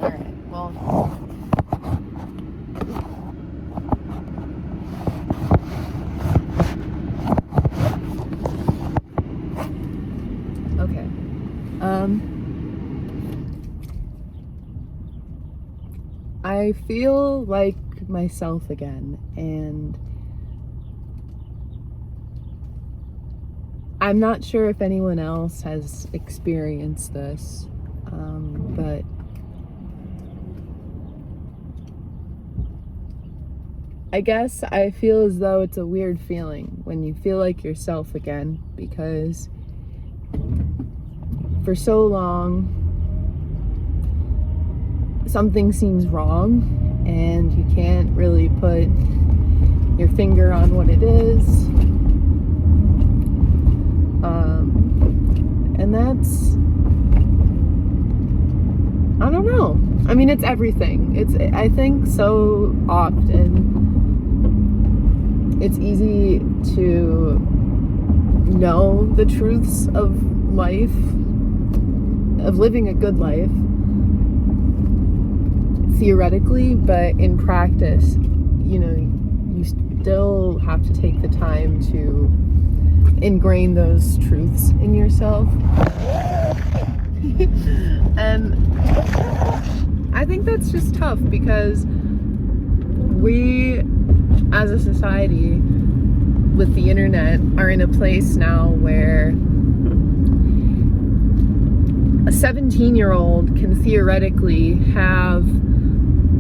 Alright, well. Okay. I feel like myself again, and I'm not sure if anyone else has experienced this, but I guess I feel as though it's a weird feeling when you feel like yourself again, because for so long something seems wrong and you can't really put your finger on what it is. And that's, I don't know. I mean, it's everything. I think so often it's easy to know the truths of life, of living a good life, theoretically, but in practice, you still have to take the time to ingrain those truths in yourself. And I think that's just tough, because we as a society with the internet are in a place now where a 17-year-old can theoretically have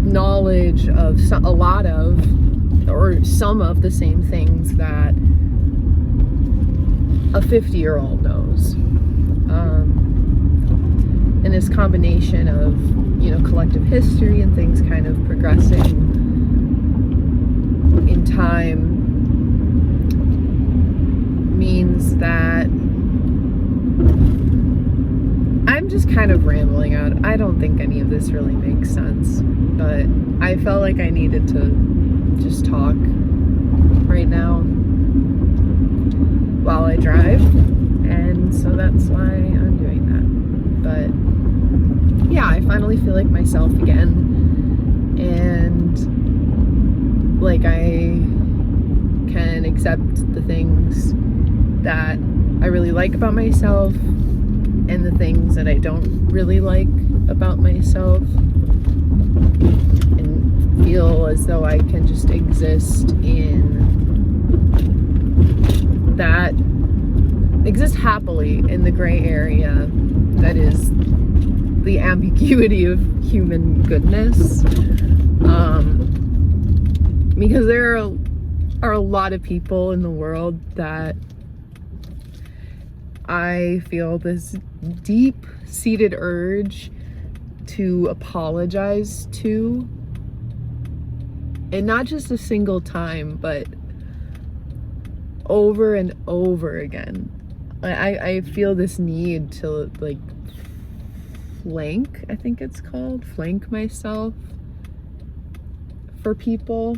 knowledge of a lot of, or some of the same things that a 50-year-old knows. And this combination of, collective history and things kind of progressing in time means that I'm just kind of rambling out. I don't think any of this really makes sense, but I felt like I needed to just talk right now while I drive, and so that's why I'm doing that. But yeah, I finally feel like myself again, and like I can accept the things that I really like about myself and the things that I don't really like about myself, and feel as though I can just exist happily in the gray area that is the ambiguity of human goodness, because there are a lot of people in the world that I feel this deep-seated urge to apologize to, and not just a single time, but over and over again. I feel this need to flank myself for people.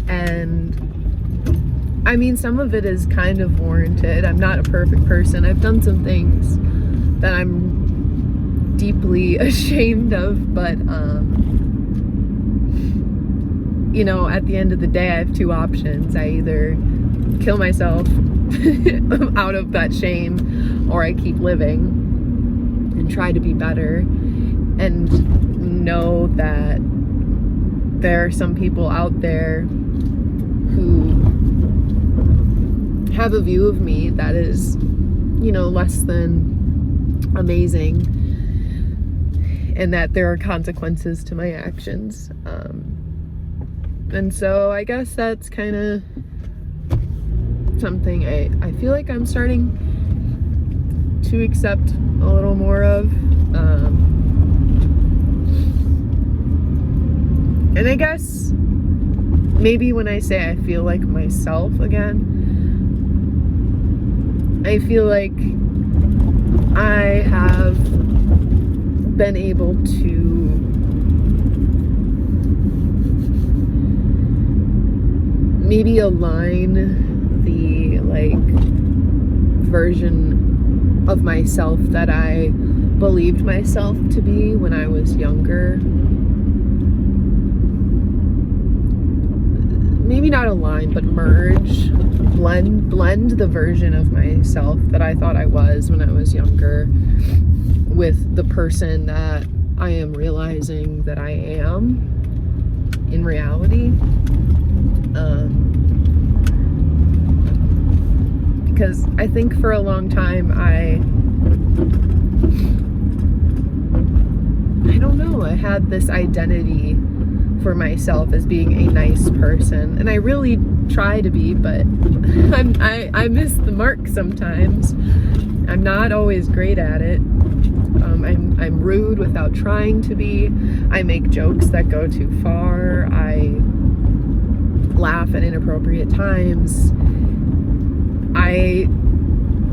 And I mean, some of it is kind of warranted. I'm not a perfect person. I've done some things that I'm deeply ashamed of, but at the end of the day, I have two options. I either kill myself out of that shame, or I keep living and try to be better, and know that there are some people out there who have a view of me that is, less than amazing, and that there are consequences to my actions. And so I guess that's kind of something I feel like I'm starting to accept a little more of. And I guess maybe when I say I feel like myself again, I feel like I have been able to maybe align the version of myself that I believed myself to be when I was younger. Maybe not align, but merge, blend the version of myself that I thought I was when I was younger with the person that I am realizing that I am in reality. Because I think for a long time I don't know, I had this identity for myself as being a nice person, and I really try to be, but I miss the mark sometimes. I'm not always great at it. I'm rude without trying to be. I make jokes that go too far. I laugh at inappropriate times. I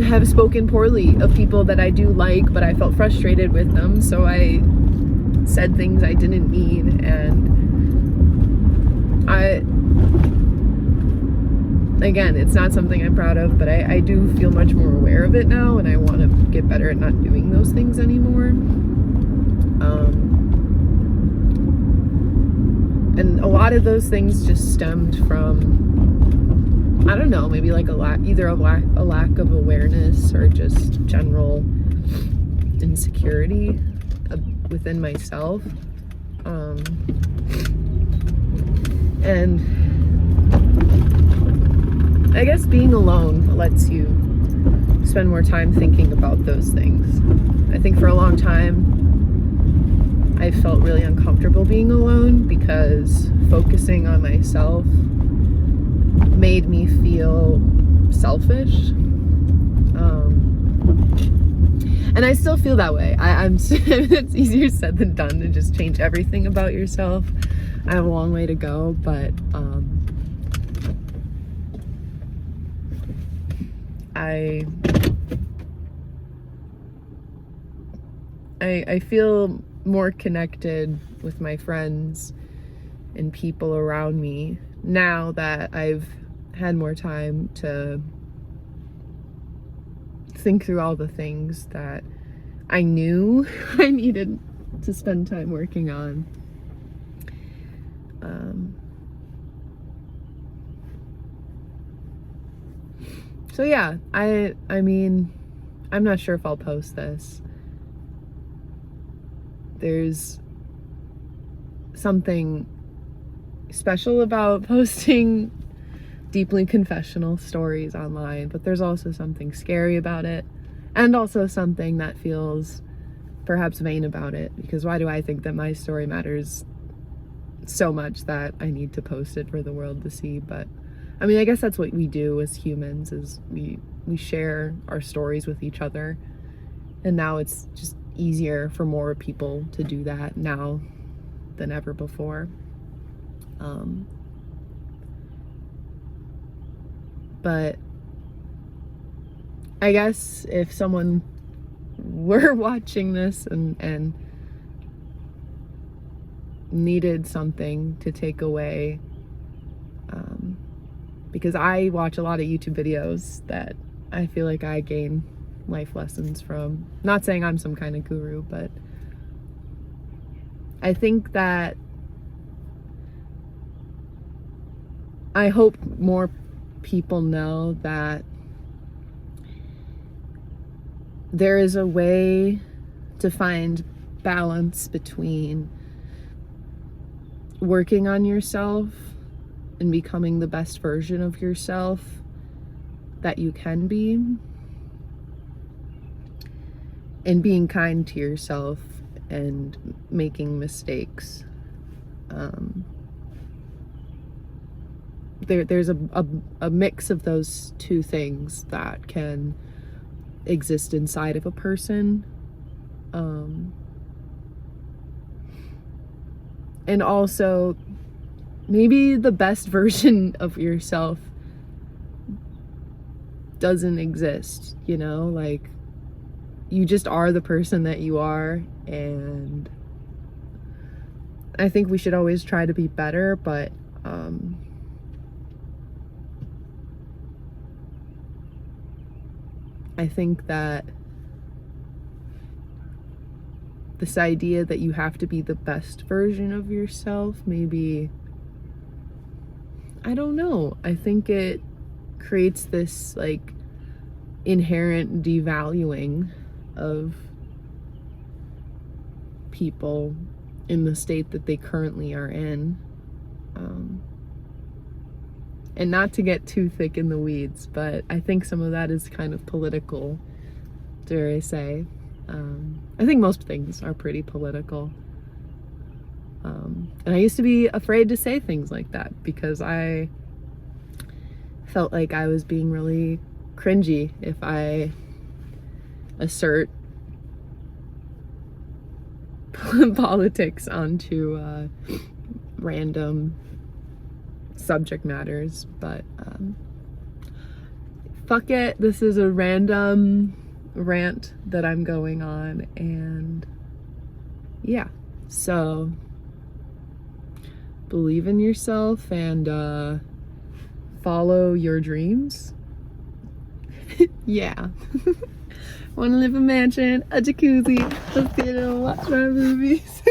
have spoken poorly of people that I do like, but I felt frustrated with them, so I said things I didn't mean, and again, it's not something I'm proud of, but I do feel much more aware of it now, and I want to get better at not doing those things anymore. And a lot of those things just stemmed from, I don't know, maybe like either a lack of awareness or just general insecurity within myself. And I guess being alone lets you spend more time thinking about those things. I think for a long time I felt really uncomfortable being alone because focusing on myself made me feel selfish. And I still feel that way. It's easier said than done to just change everything about yourself. I have a long way to go, but I feel more connected with my friends and people around me now that I've had more time to think through all the things that I knew I needed to spend time working on. So yeah, I mean, I'm not sure if I'll post this. There's something special about posting deeply confessional stories online, but there's also something scary about it, and also something that feels perhaps vain about it, because why do I think that my story matters so much that I need to post it for the world to see? But I mean, I guess that's what we do as humans, is we share our stories with each other, and now it's just easier for more people to do that now than ever before. But I guess if someone were watching this and needed something to take away, because I watch a lot of YouTube videos that I feel like I gain life lessons from. Not saying I'm some kind of guru, but I think that I hope more people know that there is a way to find balance between working on yourself and becoming the best version of yourself that you can be, and being kind to yourself and making mistakes. There's a mix of those two things that can exist inside of a person. And also, maybe the best version of yourself doesn't exist, you know? Like, you just are the person that you are, and I think we should always try to be better, but I think that this idea that you have to be the best version of yourself, maybe, I don't know. I think it creates this like inherent devaluing of people in the state that they currently are in. And not to get too thick in the weeds, but I think some of that is kind of political, dare I say. I think most things are pretty political. And I used to be afraid to say things like that because I felt like I was being really cringy if I assert politics onto random subject matters, but fuck it, this is a random rant that I'm going on, and yeah, so believe in yourself and follow your dreams. Yeah. Want to live in a mansion, a jacuzzi, let's get and watch my movies.